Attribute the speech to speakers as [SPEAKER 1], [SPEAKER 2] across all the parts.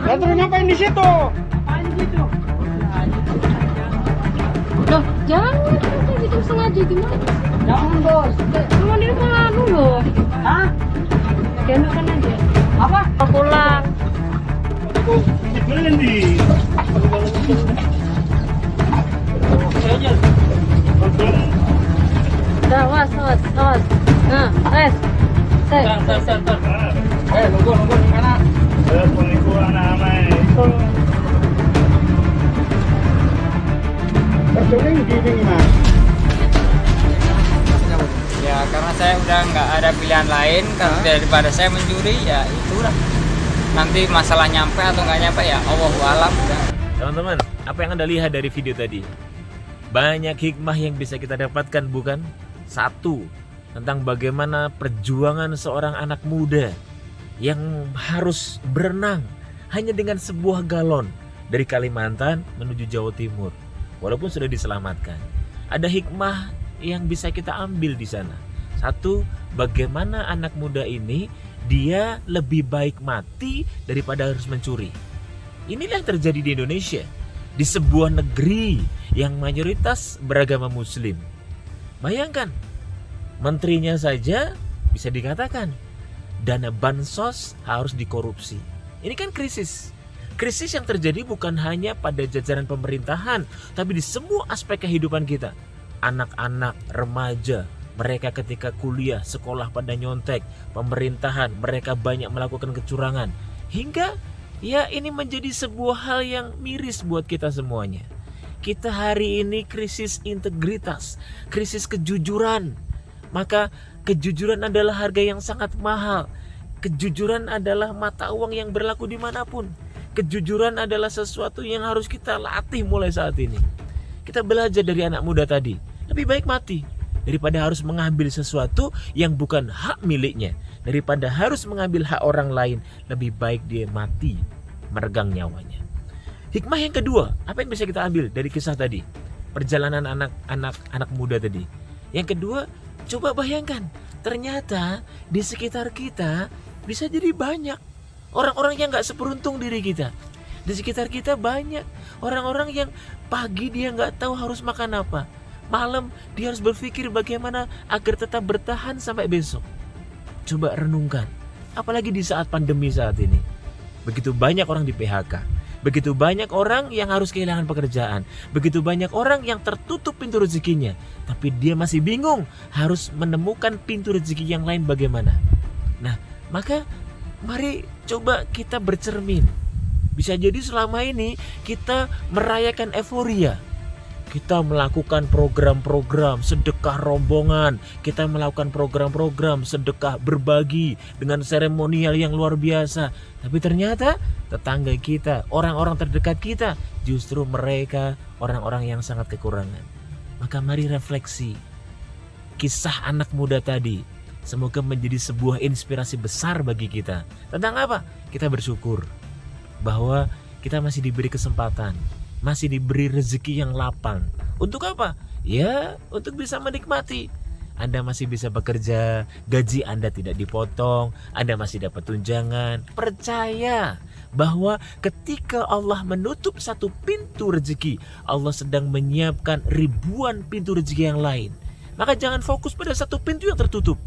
[SPEAKER 1] Lah terus ngapain di situ?
[SPEAKER 2] Ngapain di situ?
[SPEAKER 3] Loh, jangan kayak gitu sengaja gimana?
[SPEAKER 2] Jangan bos.
[SPEAKER 3] Cuma dia mau lalu loh.
[SPEAKER 2] Hah?
[SPEAKER 3] Gendongkan aja.
[SPEAKER 2] Apa?
[SPEAKER 3] Mau pulang.
[SPEAKER 1] Berhenti.
[SPEAKER 2] Kayaknya.
[SPEAKER 3] Udah, awas. Nah, Tar.
[SPEAKER 2] Nunggu di mana?
[SPEAKER 1] Penipu anak-anak. Perculing gini mas.
[SPEAKER 4] Ya karena saya udah nggak ada pilihan lain daripada saya mencuri, ya itulah. Nanti masalah nyampe atau nggak nyampe ya Allahu alam.
[SPEAKER 5] Teman-teman, apa yang Anda lihat dari video tadi? Banyak hikmah yang bisa kita dapatkan, bukan? Satu, tentang bagaimana perjuangan seorang anak muda yang harus berenang hanya dengan sebuah galon dari Kalimantan menuju Jawa Timur. Walaupun sudah diselamatkan. Ada hikmah yang bisa kita ambil di sana. Satu, bagaimana anak muda ini dia lebih baik mati daripada harus mencuri. Inilah yang terjadi di Indonesia, di sebuah negeri yang mayoritas beragama Muslim. Bayangkan, menterinya saja bisa dikatakan dana bansos harus dikorupsi. Ini kan krisis. Krisis yang terjadi bukan hanya pada jajaran pemerintahan, tapi di semua aspek kehidupan kita. Anak-anak, remaja, mereka ketika kuliah, sekolah pada nyontek, pemerintahan, mereka banyak melakukan kecurangan. Hingga ya ini menjadi sebuah hal yang miris buat kita semuanya. Kita hari ini krisis integritas, krisis kejujuran. Maka kejujuran adalah harga yang sangat mahal. Kejujuran adalah mata uang yang berlaku dimanapun. Kejujuran adalah sesuatu yang harus kita latih mulai saat ini. Kita belajar dari anak muda tadi. Lebih baik mati daripada harus mengambil sesuatu yang bukan hak miliknya. Daripada harus mengambil hak orang lain, lebih baik dia mati meregang nyawanya. Hikmah yang kedua, apa yang bisa kita ambil dari kisah tadi? Perjalanan anak muda tadi. Yang kedua, coba bayangkan, ternyata di sekitar kita bisa jadi banyak orang-orang yang gak seberuntung diri kita. Di sekitar kita banyak orang-orang yang pagi dia gak tahu harus makan apa. Malam dia harus berpikir bagaimana agar tetap bertahan sampai besok. Coba renungkan, apalagi di saat pandemi saat ini. Begitu banyak orang di PHK. Begitu banyak orang yang harus kehilangan pekerjaan. Begitu banyak orang yang tertutup pintu rezekinya. Tapi dia masih bingung harus menemukan pintu rezeki yang lain bagaimana. Nah, maka mari coba kita bercermin. Bisa jadi selama ini kita merayakan euforia. Kita melakukan program-program sedekah rombongan. Kita melakukan program-program sedekah berbagi dengan seremonial yang luar biasa. Tapi ternyata tetangga kita, orang-orang terdekat kita, justru mereka orang-orang yang sangat kekurangan. Maka mari refleksi. Kisah anak muda tadi semoga menjadi sebuah inspirasi besar bagi kita. Tentang apa? Kita bersyukur bahwa kita masih diberi kesempatan, masih diberi rezeki yang lapang. Untuk apa? Ya, untuk bisa menikmati. Anda masih bisa bekerja, gaji Anda tidak dipotong, Anda masih dapat tunjangan. Percaya bahwa ketika Allah menutup satu pintu rezeki, Allah sedang menyiapkan ribuan pintu rezeki yang lain. Maka jangan fokus pada satu pintu yang tertutup.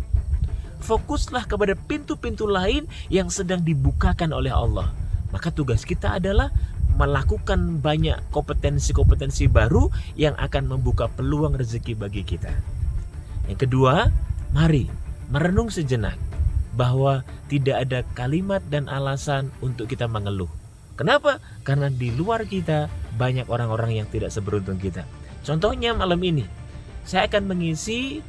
[SPEAKER 5] Fokuslah kepada pintu-pintu lain yang sedang dibukakan oleh Allah. Maka tugas kita adalah melakukan banyak kompetensi-kompetensi baru yang akan membuka peluang rezeki bagi kita. Yang kedua, mari merenung sejenak bahwa tidak ada kalimat dan alasan untuk kita mengeluh. Kenapa? Karena di luar kita banyak orang-orang yang tidak seberuntung kita. Contohnya malam ini, saya akan mengisi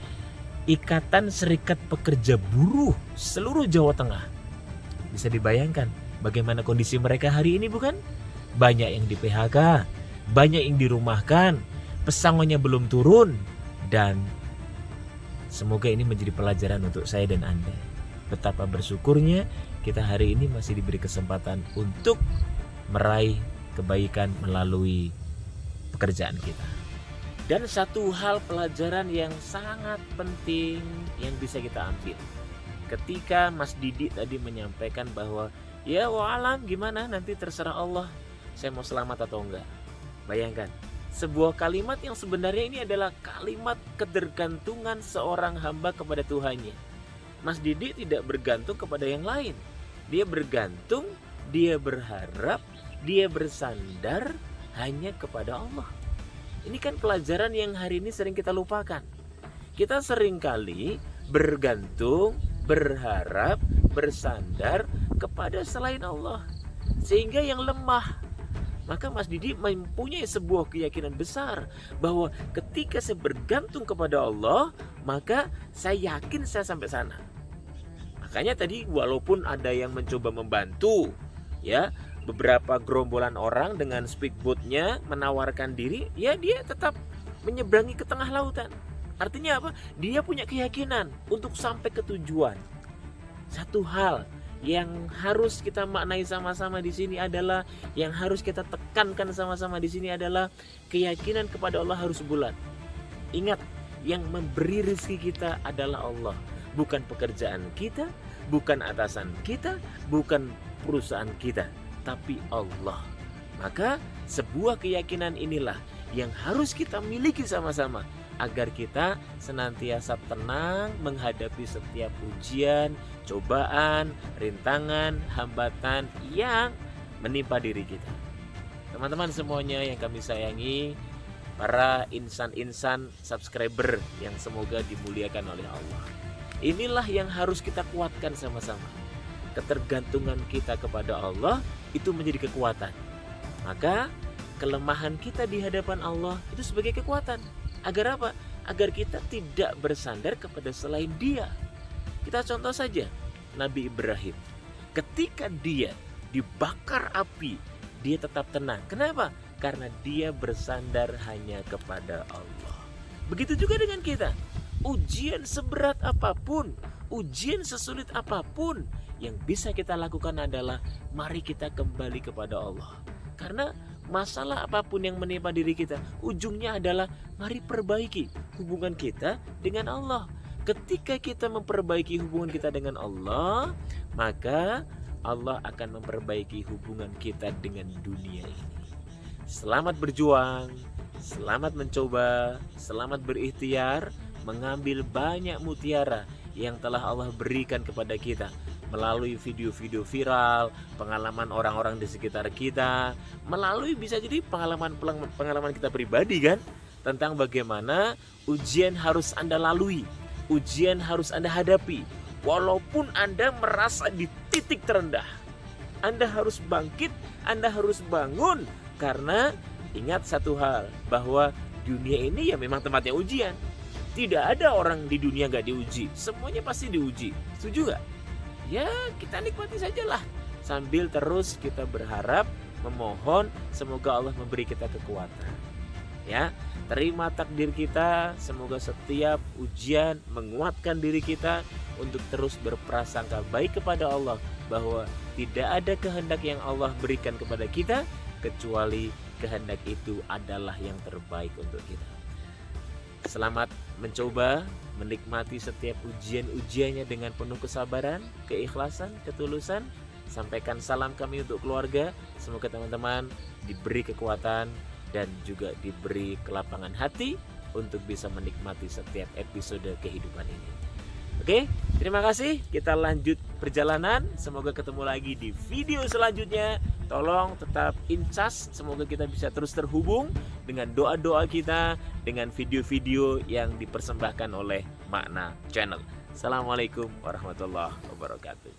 [SPEAKER 5] Ikatan Serikat Pekerja Buruh seluruh Jawa Tengah. Bisa dibayangkan bagaimana kondisi mereka hari ini, bukan? Banyak yang di PHK, banyak yang dirumahkan, pesangonnya belum turun. Dan semoga ini menjadi pelajaran untuk saya dan Anda. Betapa bersyukurnya kita hari ini masih diberi kesempatan untuk meraih kebaikan melalui pekerjaan kita. Dan satu hal pelajaran yang sangat penting yang bisa kita ambil. Ketika Mas Didi tadi menyampaikan bahwa Ya wa'alam, gimana nanti terserah Allah, saya mau selamat atau enggak. Bayangkan, sebuah kalimat yang sebenarnya ini adalah kalimat ketergantungan seorang hamba kepada Tuhannya. Mas Didi tidak bergantung kepada yang lain. Dia bergantung, dia berharap, dia bersandar hanya kepada Allah. Ini kan pelajaran yang hari ini sering kita lupakan. Kita seringkali bergantung, berharap, bersandar kepada selain Allah, sehingga yang lemah. Maka Mas Didi mempunyai sebuah keyakinan besar bahwa ketika saya bergantung kepada Allah, maka saya yakin saya sampai sana. Makanya tadi walaupun ada yang mencoba membantu, ya, beberapa gerombolan orang dengan speedboatnya menawarkan diri, ya dia tetap menyeberangi ke tengah lautan. Artinya apa? Dia punya keyakinan untuk sampai ke tujuan. Satu hal yang harus kita maknai sama-sama di sini adalah, yang harus kita tekankan sama-sama di sini adalah keyakinan kepada Allah harus bulat. Ingat, yang memberi rezeki kita adalah Allah, bukan pekerjaan kita, bukan atasan kita, bukan perusahaan kita, tapi Allah. Maka sebuah keyakinan inilah yang harus kita miliki sama-sama agar kita senantiasa tenang menghadapi setiap ujian, cobaan, rintangan, hambatan yang menimpa diri kita. Teman-teman semuanya yang kami sayangi, para insan-insan subscriber yang semoga dimuliakan oleh Allah, inilah yang harus kita kuatkan sama-sama. Ketergantungan kita kepada Allah itu menjadi kekuatan. Maka kelemahan kita di hadapan Allah itu sebagai kekuatan. Agar apa? Agar kita tidak bersandar kepada selain Dia. Kita contoh saja Nabi Ibrahim. Ketika dia dibakar api, dia tetap tenang. Kenapa? Karena dia bersandar hanya kepada Allah. Begitu juga dengan kita. Ujian seberat apapun, ujian sesulit apapun, yang bisa kita lakukan adalah mari kita kembali kepada Allah. Karena masalah apapun yang menimpa diri kita, ujungnya adalah mari perbaiki hubungan kita dengan Allah. Ketika kita memperbaiki hubungan kita dengan Allah, maka Allah akan memperbaiki hubungan kita dengan dunia ini. Selamat berjuang, selamat mencoba, selamat berikhtiar mengambil banyak mutiara yang telah Allah berikan kepada kita melalui video-video viral, pengalaman orang-orang di sekitar kita, melalui bisa jadi pengalaman kita pribadi kan, tentang bagaimana ujian harus Anda lalui, ujian harus Anda hadapi. Walaupun Anda merasa di titik terendah, Anda harus bangkit, Anda harus bangun. Karena ingat satu hal, bahwa dunia ini ya memang tempatnya ujian. Tidak ada orang di dunia gak diuji, semuanya pasti diuji. Setuju gak? Ya kita nikmati sajalah, sambil terus kita berharap, memohon semoga Allah memberi kita kekuatan. Ya, terima takdir kita, semoga setiap ujian menguatkan diri kita untuk terus berprasangka baik kepada Allah, bahwa tidak ada kehendak yang Allah berikan kepada kita kecuali kehendak itu adalah yang terbaik untuk kita. Selamat mencoba, menikmati setiap ujian-ujiannya dengan penuh kesabaran, keikhlasan, ketulusan. Sampaikan salam kami untuk keluarga. Semoga teman-teman diberi kekuatan dan juga diberi kelapangan hati untuk bisa menikmati setiap episode kehidupan ini. Oke, terima kasih. Kita lanjut perjalanan. Semoga ketemu lagi di video selanjutnya. Tolong tetap incas. Semoga kita bisa terus terhubung dengan doa-doa kita, dengan video-video yang dipersembahkan oleh Makna Channel. Assalamualaikum warahmatullahi wabarakatuh.